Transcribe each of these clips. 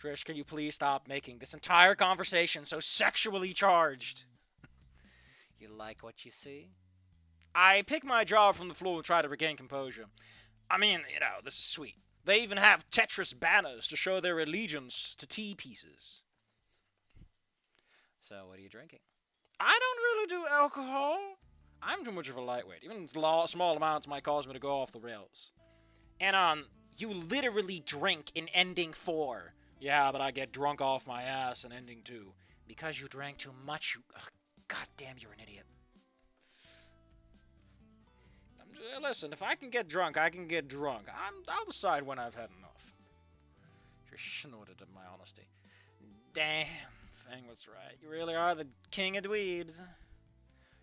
Trish, can you please stop making this entire conversation so sexually charged? You like what you see? I pick my jaw from the floor and try to regain composure. I mean, this is sweet. They even have Tetris banners to show their allegiance to tea pieces. So, what are you drinking? I don't really do alcohol. I'm too much of a lightweight. Even small amounts might cause me to go off the rails. Anon, you literally drink in ending 4. Yeah, but I get drunk off my ass in ending 2. Because you drank too much, God damn, you're an idiot. Listen, if I can get drunk, I can get drunk. I'll decide when I've had enough. Just snorted at my honesty. Damn, Fang was right. You really are the king of dweebs.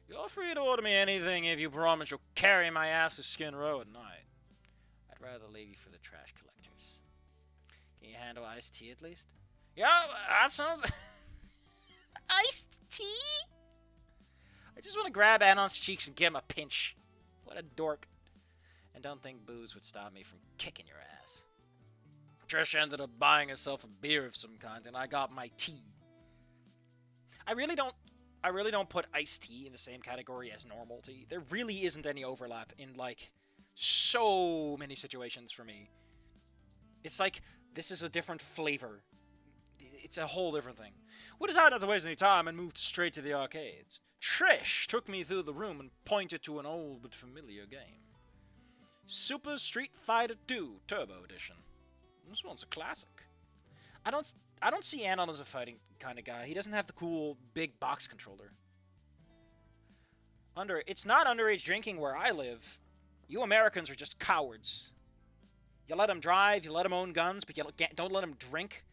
You're free to order me anything if you promise you'll carry my ass to Skin Row at night. I'd rather leave you for the trash collectors. Can you handle iced tea at least? Yeah, that sounds... Iced tea? I just want to grab Anon's cheeks and give him a pinch. What a dork. And don't think booze would stop me from kicking your ass. Trish ended up buying herself a beer of some kind, and I got my tea. I really don't put iced tea in the same category as normal tea. There really isn't any overlap in, so many situations for me. It's like, this is a different flavor. It's a whole different thing. We decided not to waste any time and moved straight to the arcades. Trish took me through the room and pointed to an old but familiar game. Super Street Fighter 2 Turbo Edition. This one's a classic. I don't see Anon as a fighting kind of guy. He doesn't have the cool big box controller. It's not underage drinking where I live. You Americans are just cowards. You let them drive, you let them own guns, but you don't let them drink.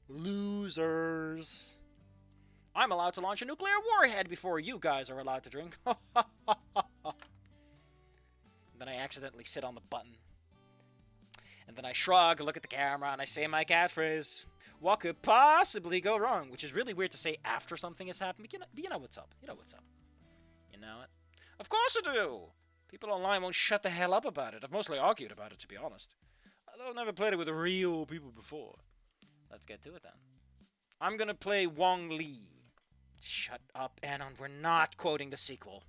Losers. I'm allowed to launch a nuclear warhead before you guys are allowed to drink. Then I accidentally sit on the button. And then I shrug, look at the camera, and I say my catchphrase. What could possibly go wrong? Which is really weird to say after something has happened. But you know what's up. You know what's up. You know it? Of course I do! People online won't shut the hell up about it. I've mostly argued about it, to be honest. Although I've never played it with real people before. Let's get to it, then. I'm gonna play Wong Li. Shut up, Anon. We're not quoting the sequel.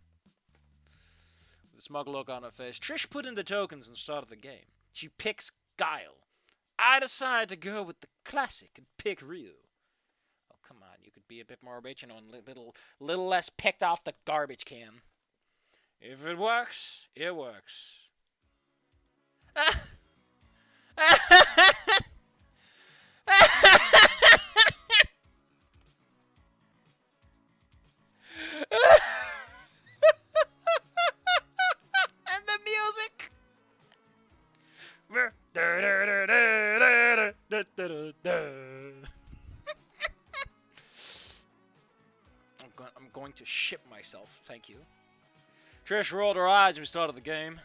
With a smug look on her face, Trish put in the tokens and started the game. She picks Guile. I decide to go with the classic and pick Ryu. Oh, come on. You could be a bit more original and a little less picked off the garbage can. If it works, it works. And the music. I'm going to ship myself, thank you. Trish rolled her eyes and we started the game.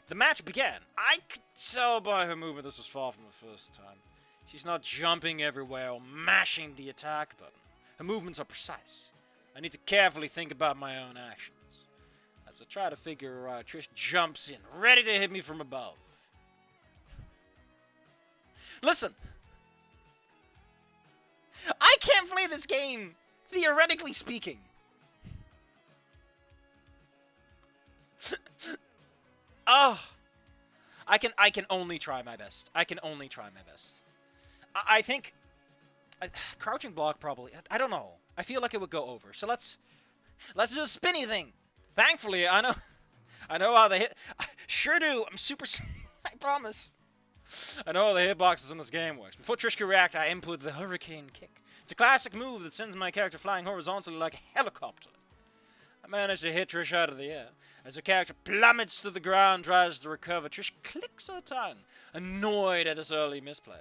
The match began. I could tell by her movement this was far from the first time. She's not jumping everywhere or mashing the attack button. Her movements are precise. I need to carefully think about my own actions. As I try to figure her out, Trish jumps in, ready to hit me from above. Listen! I can't play this game, theoretically speaking. Oh, I can only try my best. I can only try my best. I think crouching block probably. I don't know. I feel like it would go over. So let's do a spinny thing. Thankfully, I know how they hit. I sure do. I'm super. I promise. I know how the hitboxes in this game works. Before Trish can react, I input the hurricane kick. It's a classic move that sends my character flying horizontally like a helicopter. I managed to hit Trish out of the air. As her character plummets to the ground, tries to recover, Trish clicks her tongue, annoyed at this early misplay.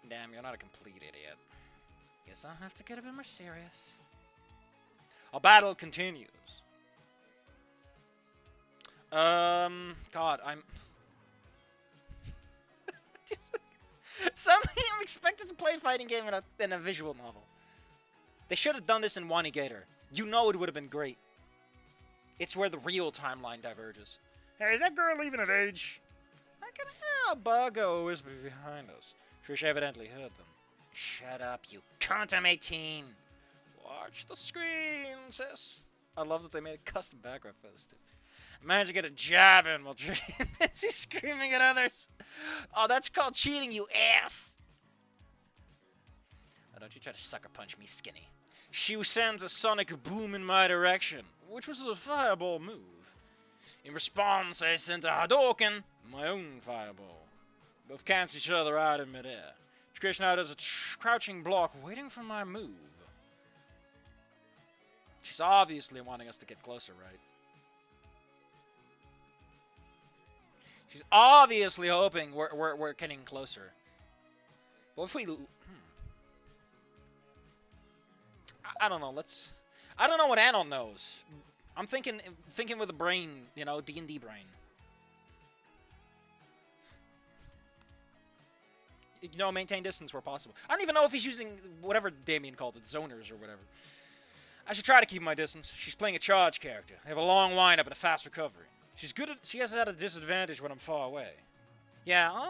Damn, you're not a complete idiot. Guess I'll have to get a bit more serious. Our battle continues. God, I'm... Suddenly I'm expected to play a fighting game in a visual novel. They should have done this in Wanigator. You know it would have been great. It's where the real timeline diverges. Hey, is that girl even of age? I can hear a Bargo whisper behind us. Trish evidently heard them. Shut up, you cunt, I'm 18. Watch the screen, sis. I love that they made a custom background for this, too. Managed to get a jab in while Trish is screaming at others. Oh, that's called cheating, you ass. Oh, don't you try to sucker punch me, skinny. She sends a sonic boom in my direction, which was a fireball move. In response, I sent a Hadouken, my own fireball. Both cancel each other out in midair. Trish now does a crouching block, waiting for my move. She's obviously wanting us to get closer, right? She's obviously hoping we're getting closer. What if we... I don't know, let's... I don't know what Anon knows. I'm thinking with a brain, you know, D&D brain. You know, maintain distance where possible. I don't even know if he's using whatever Damien called it, zoners or whatever. I should try to keep my distance. She's playing a charge character. They have a long windup and a fast recovery. She has had a disadvantage when I'm far away. Yeah,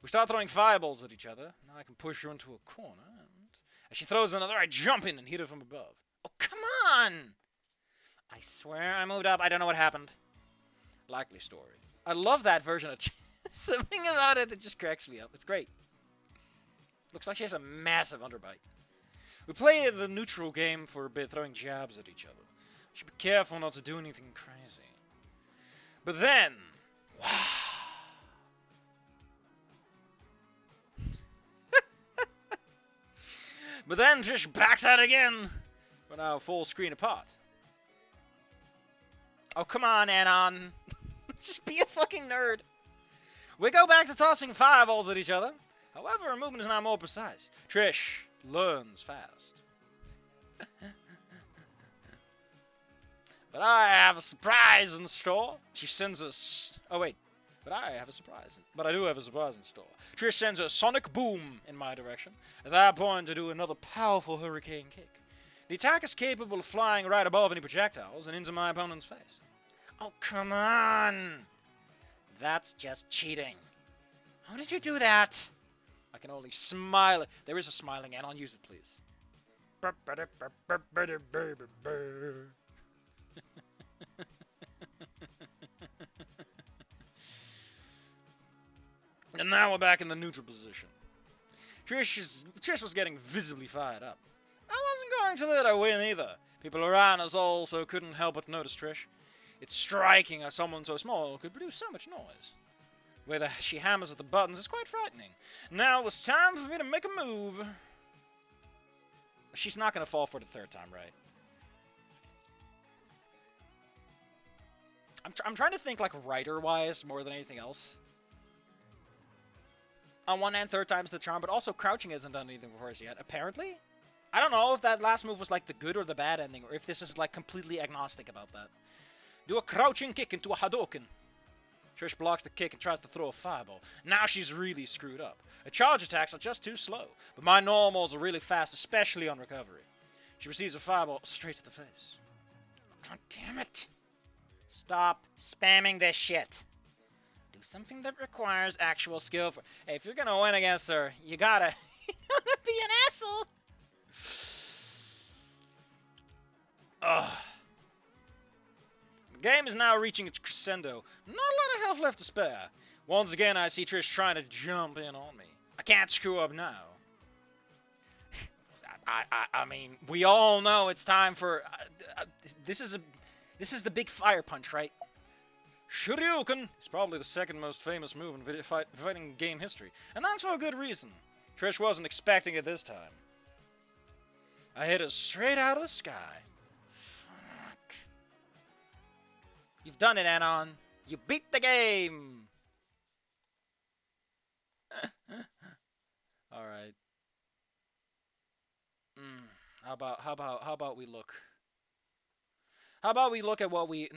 we start throwing fireballs at each other. Now I can push her into a corner. And as she throws another, I jump in and hit her from above. Oh, come on! I swear I moved up. I don't know what happened. Likely story. I love that version of something about it that just cracks me up. It's great. Looks like she has a massive underbite. We play the neutral game for a bit, throwing jabs at each other. Should be careful not to do anything crazy. But then, wow. But then Trish backs out again. We're now full screen apart. Oh, come on, Anon. Just be a fucking nerd. We go back to tossing fireballs at each other. However, our movement is now more precise. Trish learns fast. But I have a surprise in store. She sends us... Oh, wait. But I have a surprise. But I do have a surprise in store. Trish sends a sonic boom in my direction. At that point, I do another powerful hurricane kick. The attack is capable of flying right above any projectiles and into my opponent's face. Oh, come on! That's just cheating. How did you do that? I can only smile. There is a smiling Anon. Use it, please. And now we're back in the neutral position. Trish was getting visibly fired up. I wasn't going to let her win either. People around us also couldn't help but notice Trish. It's striking how someone so small could produce so much noise. The way she hammers at the buttons is quite frightening. Now it was time for me to make a move. She's not going to fall for the third time, right? I'm trying to think, like, writer-wise more than anything else. On one hand, third time's the charm, but also crouching hasn't done anything for us yet, apparently. I don't know if that last move was, like, the good or the bad ending, or if this is, like, completely agnostic about that. Do a crouching kick into a Hadouken. Trish blocks the kick and tries to throw a fireball. Now she's really screwed up. Her charge attacks are just too slow, but my normals are really fast, especially on recovery. She receives a fireball straight to the face. God damn it! Stop spamming this shit. Do something that requires actual skill. Hey, if you're gonna win against her, you gotta be an asshole. Ugh. The game is now reaching its crescendo. Not a lot of health left to spare. Once again, I see Trish trying to jump in on me. I can't screw up now. I mean, we all know it's time for... This is the big fire punch, right? Shoryuken is probably the second most famous move in fighting game history. And that's for a good reason. Trish wasn't expecting it this time. I hit her straight out of the sky. Fuck. You've done it, Anon. You beat the game. All right. How about we look? How about we look at what we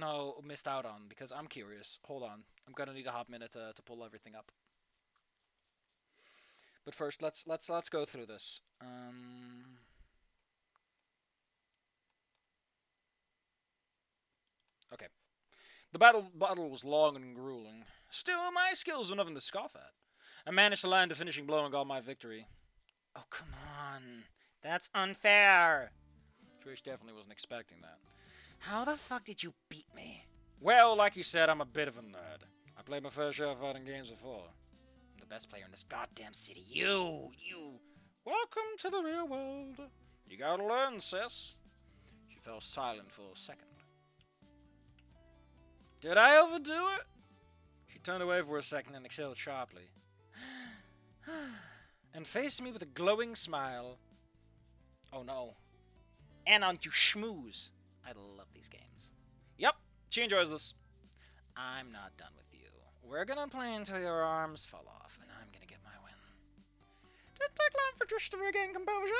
missed out on? Because I'm curious. Hold on. I'm gonna need a hot minute to pull everything up. But first, let's go through this. Okay. The battle was long and grueling. Still, my skills were nothing to scoff at. I managed to land a finishing blow and got my victory. Oh, come on. That's unfair. Trish definitely wasn't expecting that. How the fuck did you beat me? Well, like you said, I'm a bit of a nerd. I played my fair share of fighting games before. I'm the best player in this goddamn city. You. Welcome to the real world. You gotta learn, sis. She fell silent for a second. Did I overdo it? She turned away for a second and exhaled sharply. And faced me with a glowing smile. Oh no. Anon, you schmooze. I love these games. Yep, she enjoys this. I'm not done with you. We're gonna play until your arms fall off, and I'm gonna get my win. Didn't take long for Trish to regain composure.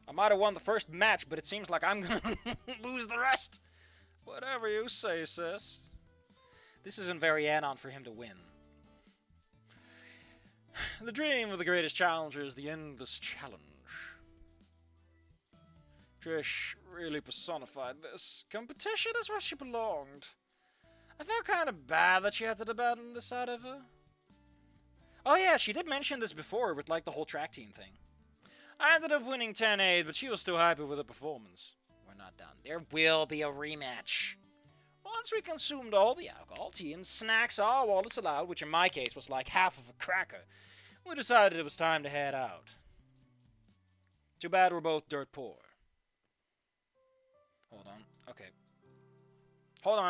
I might have won the first match, but it seems like I'm gonna lose the rest. Whatever you say, sis. This isn't very Anon for him to win. The dream of the greatest challenger is the endless challenge. Trish really personified this. Competition is where she belonged. I felt kind of bad that she had to abandon this side of her. Oh yeah, she did mention this before with like the whole track team thing. I ended up winning 10-8, but she was still happy with the performance. We're not done. There will be a rematch. Once we consumed all the alcohol, tea, and snacks all while it's allowed, which in my case was like half of a cracker, we decided it was time to head out. Too bad we're both dirt poor. Hold on. Okay. Hold on.